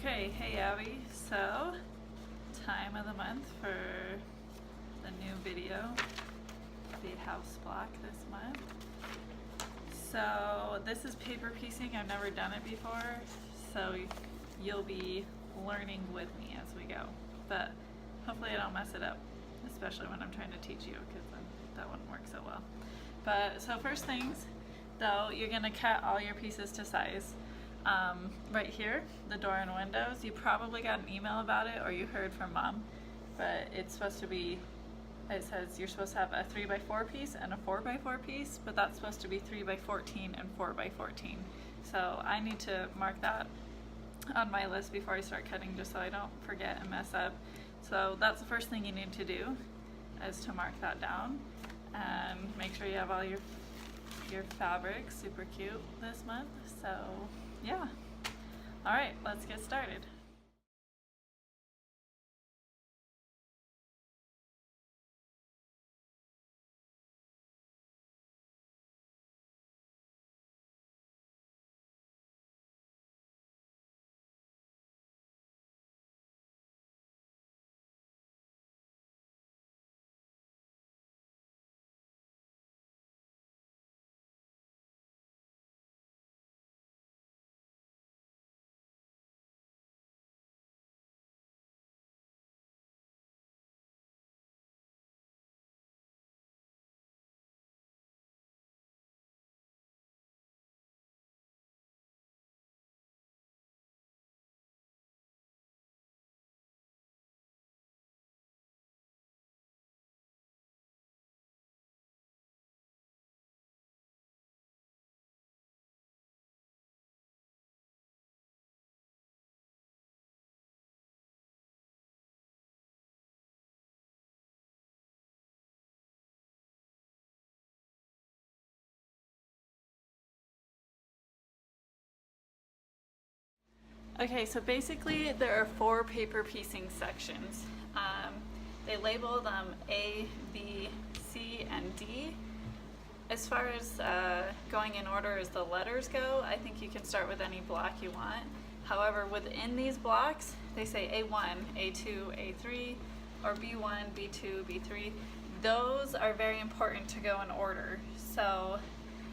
Okay, hey Abby. So, time of the month for the new video, the house block this month. So this is paper piecing. I've never done it before, so you'll be learning with me as we go. But hopefully I don't mess it up, especially when I'm trying to teach you, because that wouldn't work so well. But so first things, though, you're gonna cut all your pieces to size. Right here, the door and windows, you probably got an email about it or you heard from mom, but it's supposed to be, it says you're supposed to have a 3x4 piece and a 4x4 piece, but that's supposed to be 3x14 and 4x14. So I need to mark that on my list before I start cutting, just so I don't forget and mess up. So that's the first thing you need to do, is to mark that down and make sure you have all your fabric super cute this month. So yeah. All right, let's get started. Okay, so basically there are 4 paper piecing sections. They label them A, B, C, and D. As far as going in order as the letters go, I think you can start with any block you want. However, within these blocks, they say A1, A2, A3, or B1, B2, B3. Those are very important to go in order. So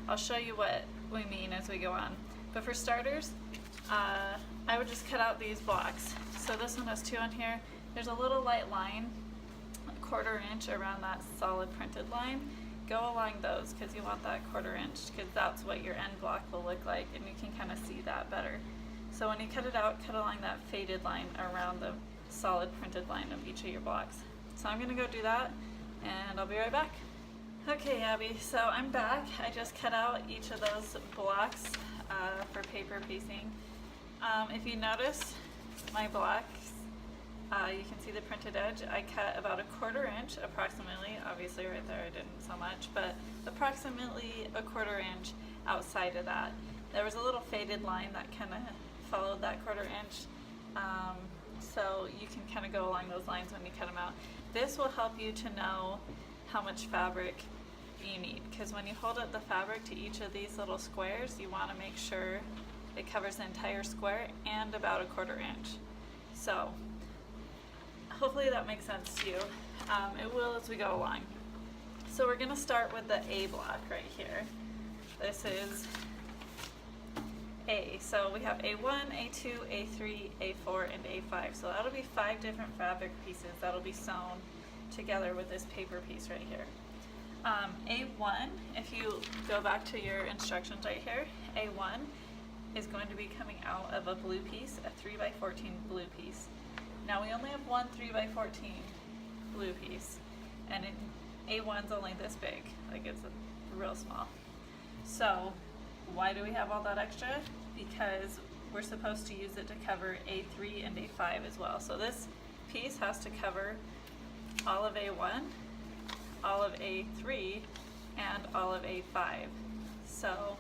I'll show you what we mean as we go on. But for starters, I would just cut out these blocks. So this one has 2 on here. There's a little light line, a 1/4 inch around that solid printed line. Go along those because you want that 1/4 inch, because that's what your end block will look like, and you can kind of see that better. So when you cut it out, cut along that faded line around the solid printed line of each of your blocks. So I'm gonna go do that, and I'll be right back. Okay, Abby, so I'm back. I just cut out each of those blocks for paper piecing. If you notice my blocks, you can see the printed edge. I cut about a 1/4 inch approximately. Obviously right there I didn't so much, but approximately a 1/4 inch outside of that. There was a little faded line that kind of followed that 1/4 inch. So you can kind of go along those lines when you cut them out. This will help you to know how much fabric you need, because when you hold up the fabric to each of these little squares, you want to make sure it covers the entire square and about a 1/4 inch. So hopefully that makes sense to you. It will as we go along. So we're going to start with the A block right here. This is A. So we have A1, A2, A3, A4, and A5. So that'll be 5 different fabric pieces that'll be sewn together with this paper piece right here. A1, if you go back to your instructions right here, A1 is going to be coming out of a blue piece, a 3x14 blue piece. Now we only have one 3x14 blue piece, and A1's only this big, like it's real small. So why do we have all that extra? Because we're supposed to use it to cover A3 and A5 as well. So this piece has to cover all of A1, all of A3, and all of A5. So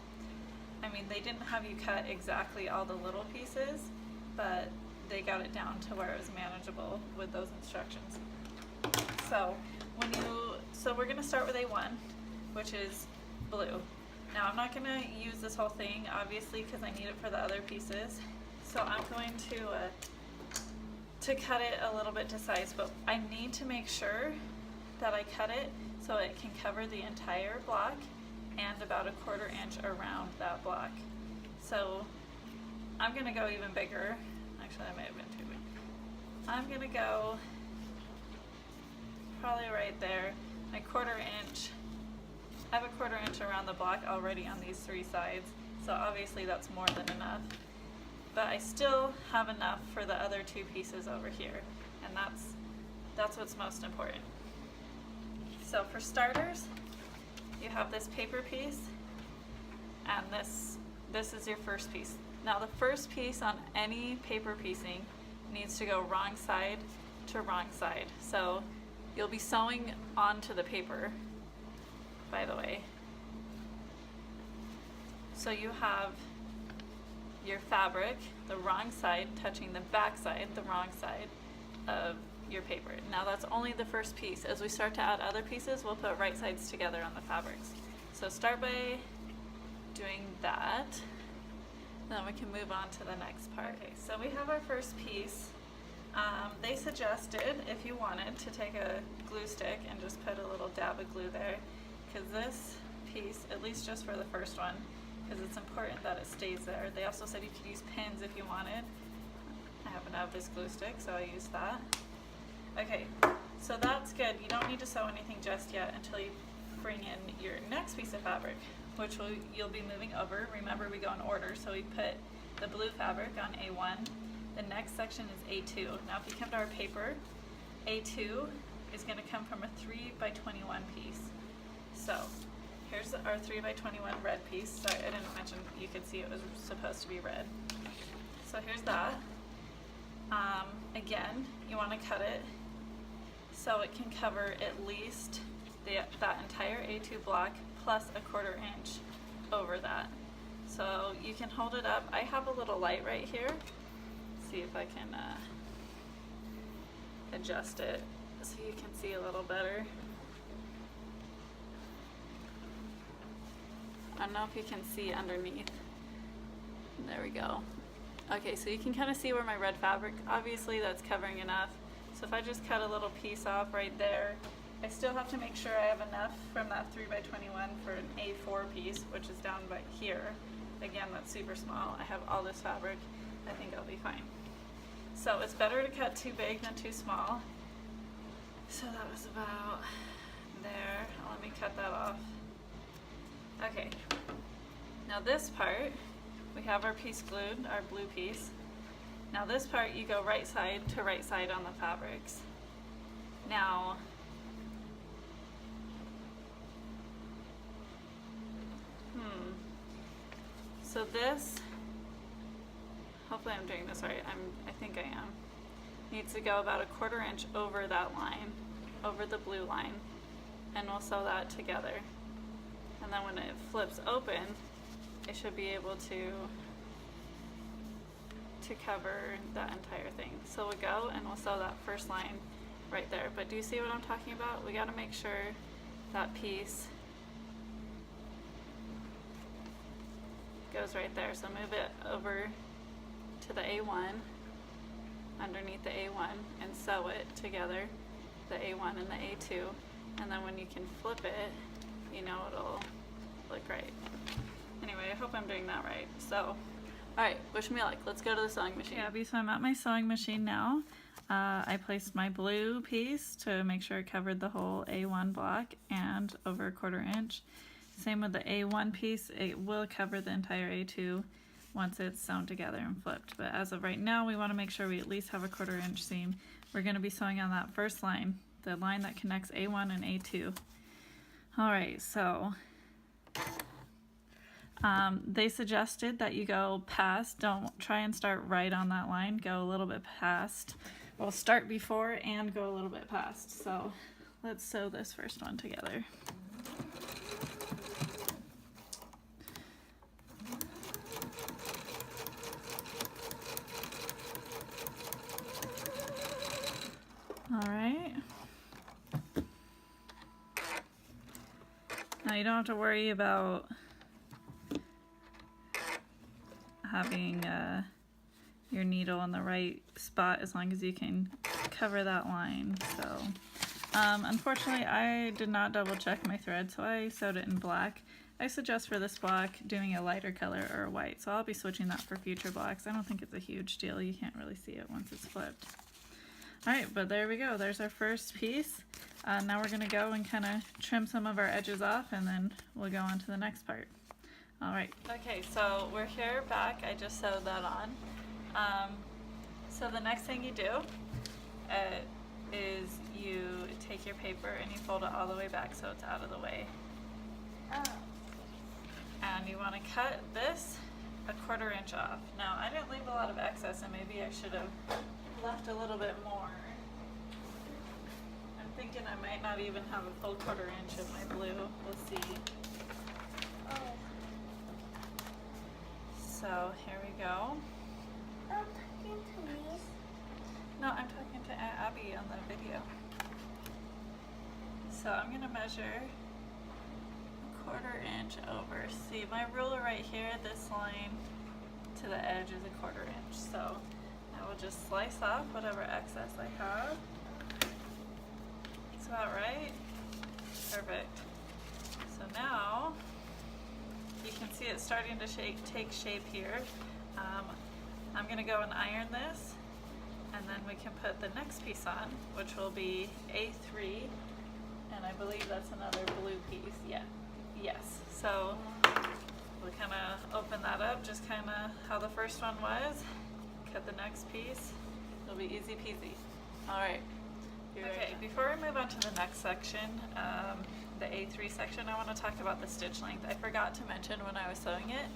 I mean, they didn't have you cut exactly all the little pieces, but they got it down to where it was manageable with those instructions. So we're gonna start with A1, which is blue. Now I'm not gonna use this whole thing, obviously, because I need it for the other pieces. So I'm going to cut it a little bit to size, but I need to make sure that I cut it so it can cover the entire block and about a 1/4 inch around that block. So I'm gonna go even bigger. Actually, I may have been too big. I'm gonna go probably right there, my 1/4 inch. I have a 1/4 inch around the block already on these 3 sides, so obviously that's more than enough. But I still have enough for the other 2 pieces over here, and that's what's most important. So for starters, you have this paper piece, and this is your first piece. Now the first piece on any paper piecing needs to go wrong side to wrong side. So you'll be sewing onto the paper, by the way. So you have your fabric, the wrong side, touching the back side, the wrong side of your paper. Now that's only the first piece. As we start to add other pieces, we'll put right sides together on the fabrics. So start by doing that, then we can move on to the next part. Okay, so we have our first piece. They suggested, if you wanted, to take a glue stick and just put a little dab of glue there, because this piece, at least just for the first one, because it's important that it stays there. They also said you could use pins if you wanted. I happen to have this glue stick, so I used that. Okay, so that's good. You don't need to sew anything just yet until you bring in your next piece of fabric, which you'll be moving over. Remember, we go in order, so we put the blue fabric on A1. The next section is A2. Now if you come to our paper, A2 is going to come from a 3x21 piece. So here's our 3x21 red piece. Sorry, I didn't mention you could see it was supposed to be red. So here's that. Again, you want to cut it so it can cover at least that entire A2 block plus a 1/4 inch over that. So you can hold it up. I have a little light right here. See if I can adjust it so you can see a little better. I don't know if you can see underneath. There we go. Okay, so you can kind of see where my red fabric, obviously that's covering enough. So if I just cut a little piece off right there, I still have to make sure I have enough from that 3x21 for an A4 piece, which is down by here. Again, that's super small. I have all this fabric. I think I'll be fine. So it's better to cut too big than too small. So that was about there. Let me cut that off. Okay, now this part, we have our piece glued, our blue piece. Now this part, you go right side to right side on the fabrics. Now, so this, hopefully I'm doing this right, I think I am, needs to go about a 1/4 inch over that line, over the blue line, and we'll sew that together. And then when it flips open, it should be able to cover that entire thing. So we'll go and we'll sew that first line right there. But do you see what I'm talking about? We got to make sure that piece goes right there. So move it over to the A1, underneath the A1, and sew it together, the A1 and the A2. And then when you can flip it, you know it'll look right. Anyway, I hope I'm doing that right. So, alright, wish me luck. Let's go to the sewing machine. Okay, Abby, so I'm at my sewing machine now. I placed my blue piece to make sure it covered the whole A1 block and over a 1/4 inch. Same with the A1 piece, it will cover the entire A2 once it's sewn together and flipped. But as of right now, we want to make sure we at least have a 1/4 inch seam. We're going to be sewing on that first line, the line that connects A1 and A2. Alright, so they suggested that you go past, don't try and start right on that line, go a little bit past. We'll start before and go a little bit past. So let's sew this first one together. Alright. Now you don't have to worry about having your needle in the right spot as long as you can cover that line. So unfortunately I did not double check my thread, so I sewed it in black. I suggest for this block doing a lighter color or a white, so I'll be switching that for future blocks. I don't think it's a huge deal. You can't really see it once it's flipped. Alright, but there we go. There's our first piece. Now we're going to go and kind of trim some of our edges off, and then we'll go on to the next part. Alright, okay, so we're here back. I just sewed that on. So the next thing you do is you take your paper and you fold it all the way back so it's out of the way. Oh. And you want to cut this 1/4 inch off. Now I didn't leave a lot of excess, and maybe I should have left a little bit more. I'm thinking I might not even have a full 1/4 inch of my blue. We'll see. Oh. So here we go. I'm talking to me. No, I'm talking to Aunt Abby on the video. So I'm going to measure 1/4 inch over. See, my ruler right here, this line to the edge is 1/4 inch. So I will just slice off whatever excess I have. That's about right. Perfect. So now you can see it starting to take shape here. I'm going to go and iron this, and then we can put the next piece on, which will be A3, and I believe that's another blue piece. Yeah. Yes. So we'll kind of open that up, just kind of how the first one was. Cut the next piece. It'll be easy peasy. All right. Okay, before we move on to the next section, the A3 section, I want to talk about the stitch length. I forgot to mention when I was sewing it,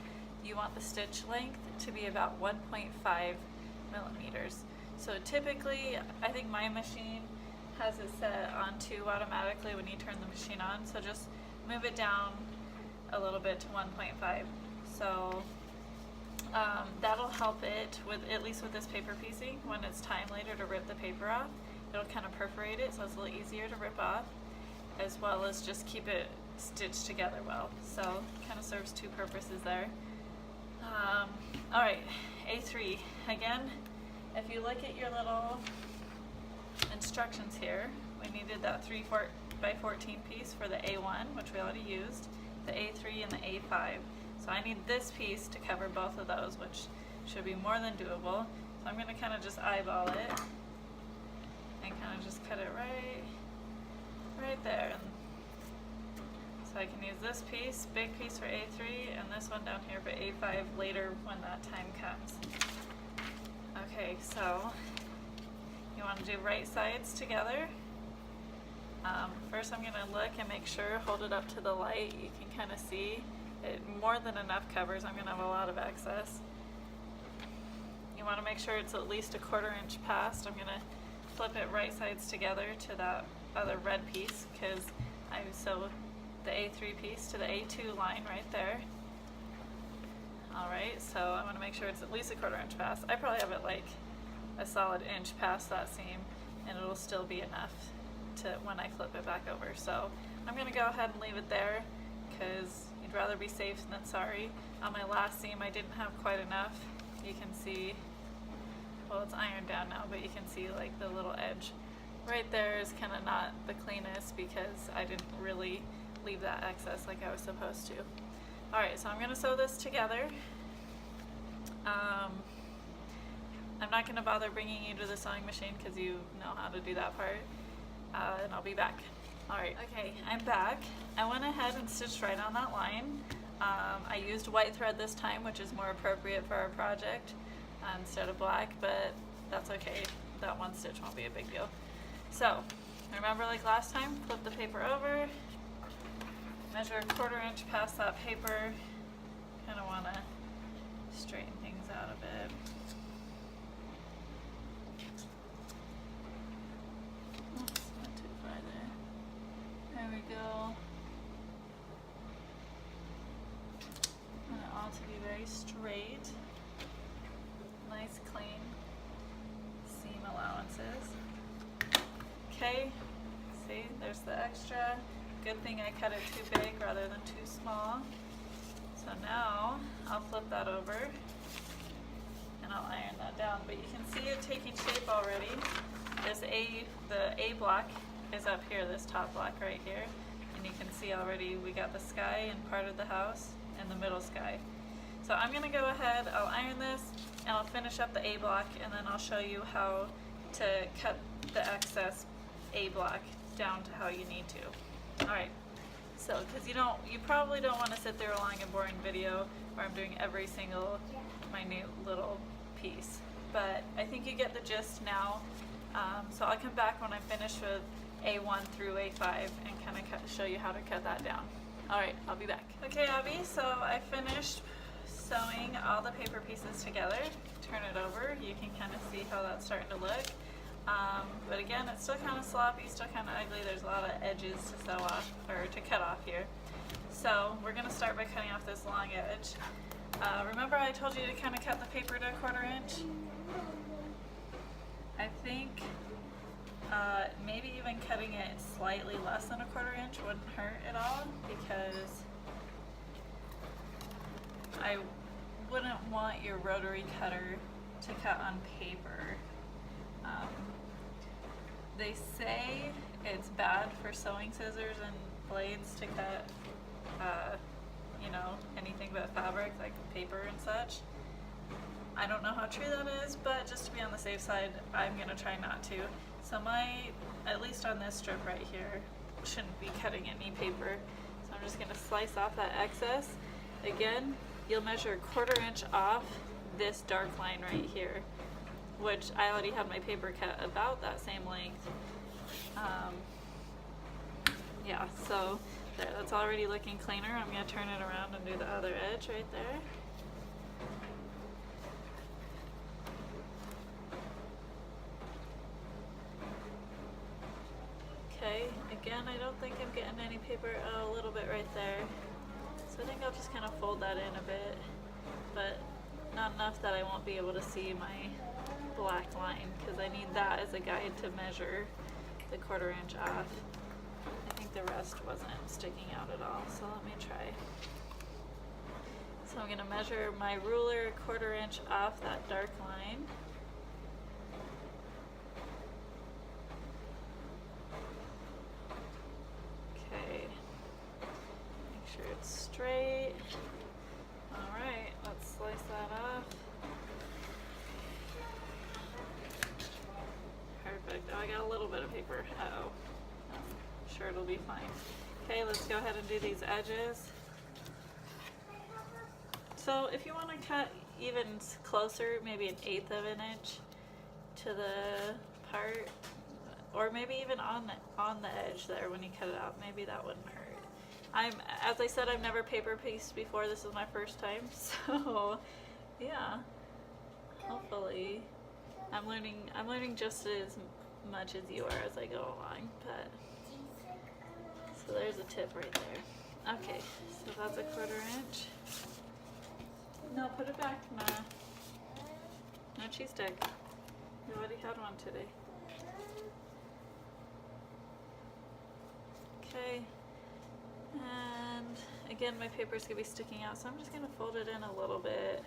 you want the stitch length to be about 1.5 millimeters. So typically, I think my machine has it set on 2 automatically when you turn the machine on, so just move it down a little bit to 1.5. So that'll help it with, at least with this paper piecing, when it's time later to rip the paper off. It'll kind of perforate it, so it's a little easier to rip off, as well as just keep it stitched together well. So kind of serves 2 purposes there. Alright, A3. Again, if you look at your little instructions here, we needed that 3x14 piece for the A1, which we already used, the A3 and the A5. So I need this piece to cover both of those, which should be more than doable. So I'm going to kind of just eyeball it and kind of just cut it right there. And so I can use this piece, big piece for A3, and this one down here for A5 later when that time comes. Okay, so you want to do right sides together. First I'm going to look and make sure, hold it up to the light, you can kind of see it more than enough covers. I'm going to have a lot of excess. You want to make sure it's at least 1/4 inch past. I'm going to flip it right sides together to that other red piece, because I sewed the A3 piece to the A2 line right there. Alright, so I want to make sure it's at least 1/4 inch past. I probably have it like a solid inch past that seam, and it'll still be enough to when I flip it back over. So I'm going to go ahead and leave it there, because you'd rather be safe than sorry. On my last seam I didn't have quite enough. You can see, well, it's ironed down now, but you can see like the little edge right there is kind of not the cleanest, because I didn't really leave that excess like I was supposed to. Alright, so I'm going to sew this together. I'm not going to bother bringing you to the sewing machine because you know how to do that part, and I'll be back. Alright, okay, I'm back. I went ahead and stitched right on that line. I used white thread this time, which is more appropriate for our project, instead of black, but that's okay. That one stitch won't be a big deal. So, remember like last time, flip the paper over, measure 1/4 inch past that paper. Kind of want to straighten things out a bit. Oops, went too far there. There we go. Want it all to be very straight. Nice, clean seam allowances. Okay, see, there's the extra. Good thing I cut it too big rather than too small. So now I'll flip that over, and I'll iron that down, but you can see it taking shape already. The A block is up here, this top block right here. And you can see already we got the sky and part of the house and the middle sky. So I'm gonna go ahead, I'll iron this, and I'll finish up the A block, and then I'll show you how to cut the excess A block down to how you need to. Alright, so, because you probably don't want to sit there along a boring video where I'm doing every single minute little piece. But I think you get the gist now. So I'll come back when I'm finished with A1 through A5 and kind of show you how to cut that down. Alright, I'll be back. Okay, Abby, so I finished sewing all the paper pieces together. Turn it over, you can kind of see how that's starting to look. But again, it's still kind of sloppy, still kind of ugly. There's a lot of edges to sew off, or to cut off here. So we're going to start by cutting off this long edge. Remember I told you to kind of cut the paper to 1/4 inch? I think maybe even cutting it slightly less than 1/4 inch wouldn't hurt at all, because I wouldn't want your rotary cutter to cut on paper. They say it's bad for sewing scissors and blades to cut, anything but fabric, like paper and such. I don't know how true that is, but just to be on the safe side, I'm gonna try not to. So at least on this strip right here, shouldn't be cutting any paper. So I'm just gonna slice off that excess. Again, you'll measure 1/4 inch off this dark line right here, which I already had my paper cut about that same length. Yeah, so there, that's already looking cleaner. I'm gonna turn it around and do the other edge right there. Okay, again, I don't think I'm getting any paper, a little bit right there. So I think I'll just kind of fold that in a bit, but not enough that I won't be able to see my black line, because I need that as a guide to measure the 1/4 inch off. I think the rest wasn't sticking out at all, so let me try. So I'm going to measure my ruler 1/4 inch off that dark line. Okay, make sure it's straight. Alright, let's slice that off. Perfect. Oh, I got a little bit of paper. Uh-oh. I'm sure it'll be fine. Okay, let's go ahead and do these edges. So if you want to cut even closer, maybe 1/8 of an inch to the part, or maybe even on the edge there when you cut it out, maybe that wouldn't hurt. As I said, I've never paper pieced before. This is my first time, so yeah. Hopefully, I'm learning just as much as you are as I go along. But so there's a tip right there. Okay, so that's a 1/4 inch. No, put it back, Ma. No cheese stick. You already had one today. Okay. And again, my paper's gonna be sticking out, so I'm just gonna fold it in a little bit.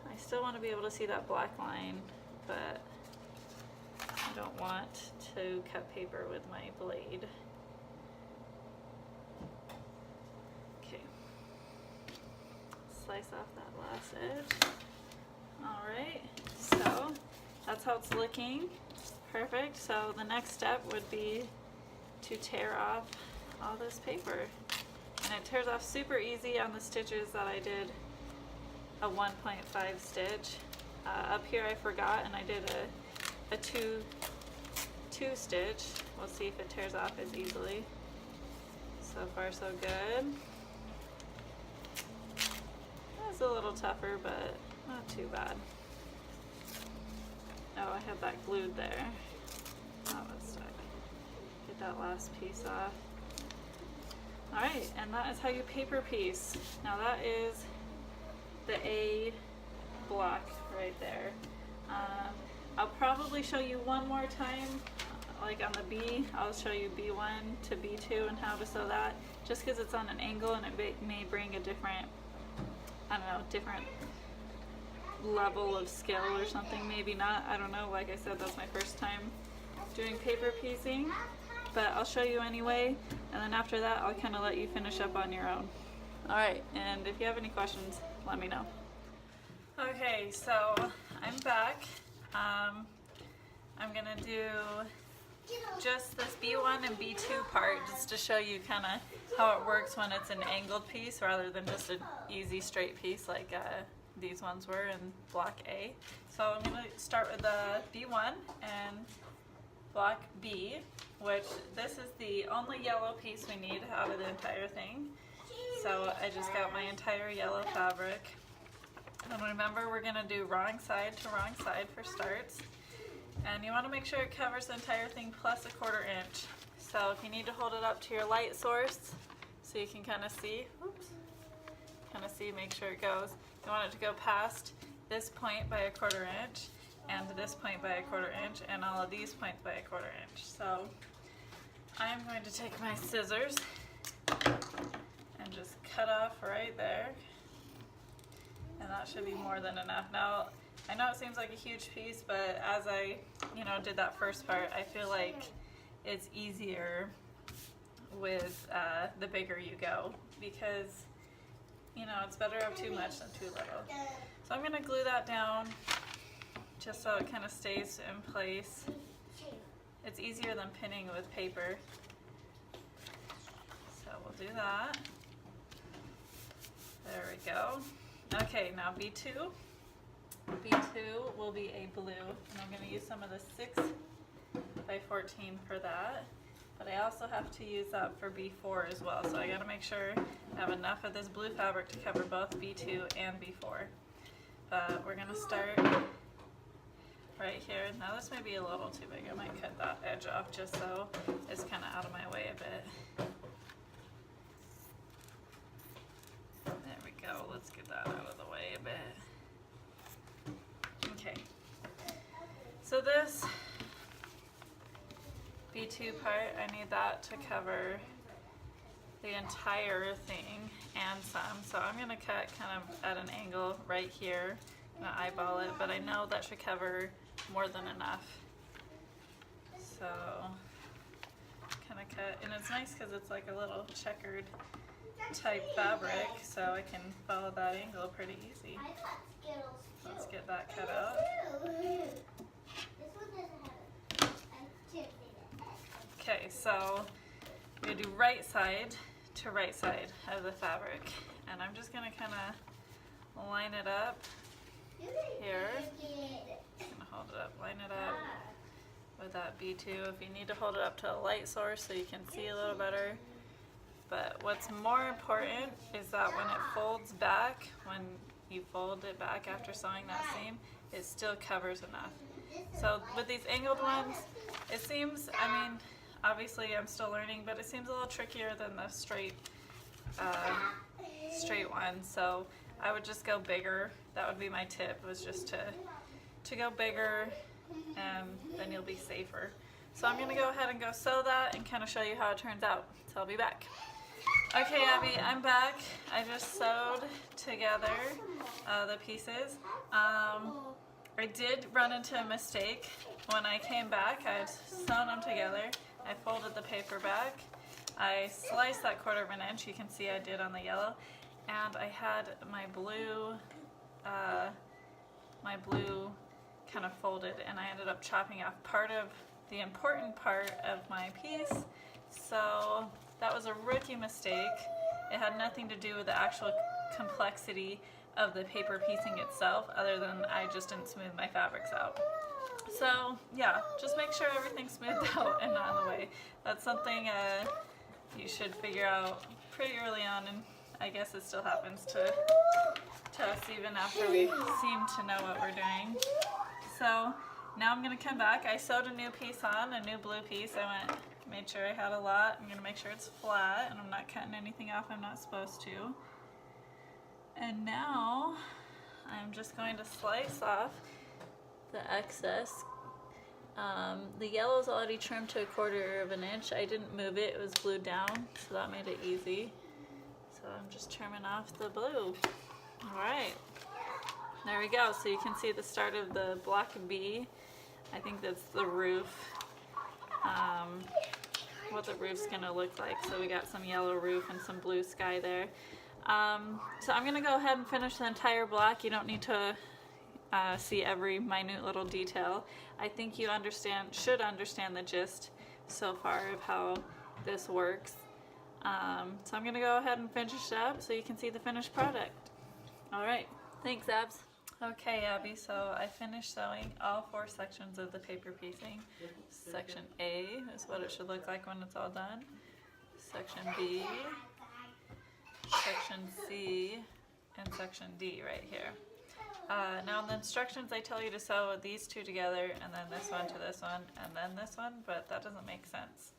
I still want to be able to see that black line, but I don't want to cut paper with my blade. Okay. Slice off that last edge. Alright, so that's how it's looking. Perfect. So the next step would be to tear off all this paper. And it tears off super easy on the stitches that I did a 1.5 stitch. Up here I forgot, and I did a two stitch. We'll see if it tears off as easily. So far so good. It's a little tougher, but not too bad. Oh, I have that glued there. Oh, it's stuck. Get that last piece off. Alright, and that is how you paper piece. Now that is the A block right there. I'll probably show you one more time, like on the B. I'll show you B1 to B2 and how to sew that, just because it's on an angle and it may bring a different I don't know, different level of skill or something. Maybe not, I don't know. Like I said, that's my first time doing paper piecing, but I'll show you anyway, and then after that I'll kind of let you finish up on your own. Alright, and if you have any questions, let me know. Okay, so I'm back. I'm gonna do just this B1 and B2 part just to show you kind of how it works when it's an angled piece rather than just an easy straight piece like these ones were in block A. So I'm going to start with the B1 and block B, which this is the only yellow piece we need out of the entire thing. So I just got my entire yellow fabric. And remember, we're going to do wrong side to wrong side for starts. And you want to make sure it covers the entire thing plus a 1/4 inch. So if you need to hold it up to your light source so you can kind of see, make sure it goes. You want it to go past this point by a 1/4 inch and this point by a 1/4 inch and all of these points by a 1/4 inch. So I'm going to take my scissors and just cut off right there. And that should be more than enough. Now, I know it seems like a huge piece, but as I, did that first part, I feel like it's easier with the bigger you go because, it's better of too much than too little. So I'm gonna glue that down just so it kind of stays in place. It's easier than pinning with paper. So we'll do that. There we go. Okay, now B2. B2 will be a blue, and I'm going to use some of the 6 by 14 for that, but I also have to use that for B4 as well, so I got to make sure I have enough of this blue fabric to cover both B2 and B4. But we're going to start right here. Now this may be a little too big. I might cut that edge off just so it's kind of out of my way a bit. There we go. Let's get that out of the way a bit. Okay, so this B2 part, I need that to cover the entire thing and some. So I'm going to cut kind of at an angle right here. I'm going to eyeball it, but I know that should cover more than enough. So kind of cut, and it's nice because it's like a little checkered type fabric, so I can follow that angle pretty easy. Let's get that cut out. Okay, so we're going to do right side to right side of the fabric, and I'm just going to kind of line it up here. I'm going to hold it up, line it up with that B2. If you need to hold it up to a light source so you can see a little better. But what's more important is that when it folds back, when you fold it back after sewing that seam, it still covers enough. So with these angled ones, it seems, obviously I'm still learning, but it seems a little trickier than the straight one. So I would just go bigger. That would be my tip, was just to go bigger, and then you'll be safer. So I'm going to go ahead and go sew that and kind of show you how it turns out. So I'll be back. Okay, Abby, I'm back. I just sewed together the pieces. I did run into a mistake. When I came back, I had sewn them together. I folded the paper back. I sliced that 1/4 inch, you can see I did on the yellow, and I had my blue kind of folded, and I ended up chopping off part of the important part of my piece. So that was a rookie mistake. It had nothing to do with the actual complexity of the paper piecing itself, other than I just didn't smooth my fabrics out. So yeah, just make sure everything's smoothed out and not in the way. That's something you should figure out pretty early on, and I guess it still happens to us even after we seem to know what we're doing. So now I'm going to come back. I sewed a new piece on, a new blue piece. Made sure I had a lot. I'm going to make sure it's flat, and I'm not cutting anything off I'm not supposed to. And now I'm just going to slice off the excess. The yellow is already trimmed to a 1/4 inch. I didn't move it, it was glued down, so that made it easy. So I'm just trimming off the blue. All right, there we go. So you can see the start of the block B. I think that's the roof. What the roof's gonna look like. So we got some yellow roof and some blue sky there. So I'm gonna go ahead and finish the entire block. You don't need to see every minute little detail. I think you should understand the gist so far of how this works. So I'm gonna go ahead and finish it up so you can see the finished product. All right, thanks, Abs. Okay, Abby, so I finished sewing all 4 sections of the paper piecing. Section A is what it should look like when it's all done. Section B, Section C, and Section D right here. Now in the instructions they tell you to sew these 2 together and then this one to this one and then this one, but that doesn't make sense.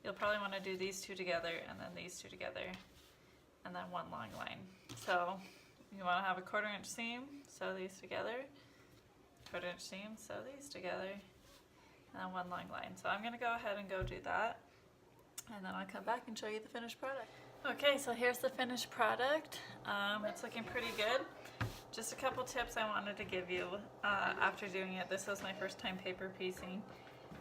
You'll probably want to do these 2 together and then these 2 together and then one long line. So you want to have a 1/4 inch seam, sew these together, 1/4 inch seam, sew these together, and then one long line. So I'm going to go ahead and go do that, and then I'll come back and show you the finished product. Okay, so here's the finished product. It's looking pretty good. Just a couple tips I wanted to give you after doing it. This was my first time paper piecing.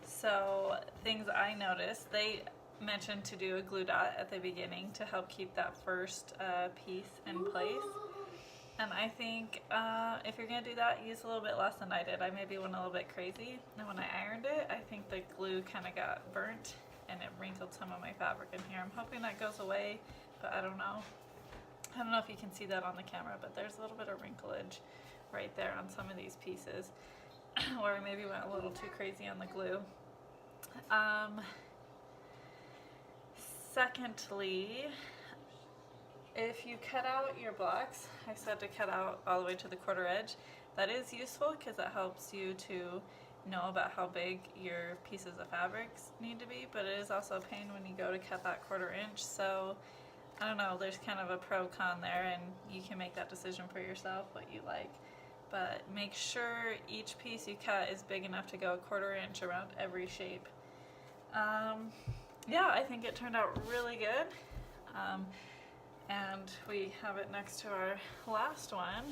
So things I noticed, they mentioned to do a glue dot at the beginning to help keep that first piece in place. And I think if you're going to do that, use a little bit less than I did. I maybe went a little bit crazy. And when I ironed it, I think the glue kind of got burnt and it wrinkled some of my fabric in here. I'm hoping that goes away, but I don't know. I don't know if you can see that on the camera, but there's a little bit of wrinklage right there on some of these pieces where I maybe went a little too crazy on the glue. Secondly, if you cut out your blocks, I said to cut out all the way to the 1/4 edge. That is useful because it helps you to know about how big your pieces of fabrics need to be, but it is also a pain when you go to cut that 1/4 inch. So I don't know, there's kind of a pro-con there, and you can make that decision for yourself what you like. But make sure each piece you cut is big enough to go a 1/4 inch around every shape. Yeah, I think it turned out really good. And we have it next to our last one,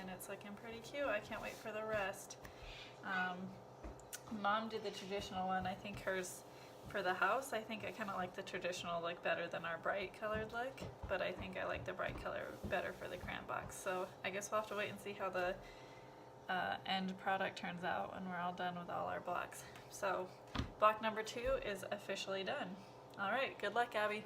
and it's looking pretty cute. I can't wait for the rest. Mom did the traditional one. I think hers for the house, I think I kind of like the traditional look better than our bright colored look, but I think I like the bright color better for the crayon box. So I guess we'll have to wait and see how the end product turns out when we're all done with all our blocks. So block number 2 is officially done. All right, good luck, Abby.